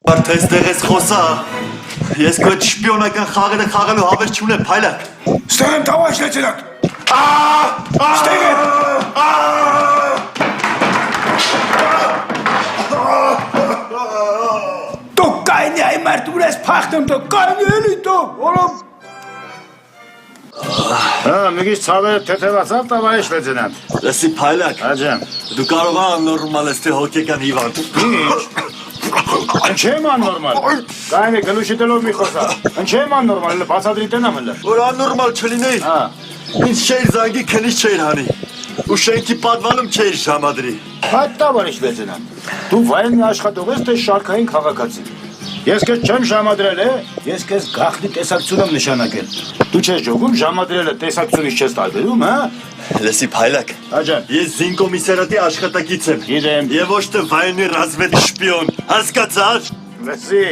Արդես դեղ ես խոսա, ես քո այդ շպիոնական խաղերը խաղալու հավես չունեմ, փայլակ։ Ստեղեմ տավաշ լեցենակ։ Ստեղեմ։ Դու կայնի այ մարդ ուր ես փախտում դու կայնի էլի դու որում Մգիս ցավերը թեթևացավ տավայիշ լեցենանք։ Լսի փայլակ, Աջան։ դու կարող ես նորմալ ես թե հոգեկան հիվանդ։ Ինչեմ աննորմալ։ Կայնի գլուշի դելով մի խոսա։ Ինչեմ աննորմալ, բացատրի տենամ հլը։ Որ աննորմալ չլինեի։ Ինչ չէր զանգի, քնից չէր հանի։ Ու շենքի պատվանում չէր ժամադրի։ Այդ տավարիշ լեցենանք։ Դու վայրենի աշխատող ես թե շարքային քաղաքացի։ Ես քեզ չեմ ժամադրել, ես քեզ գախնի տեսակցություն եմ նշանակել։ Դու չես ջոգում ժամադրելը տեսակցությունից չես տարբերում, հա։ Լսի փայլակ, Աջան։ ես զինկոմիսարատի աշխատակից եմ։ Գիտեմ։ Եվ ոչ թե վայրենի ռազմետ շպիոն, հասկացար։ Լսի։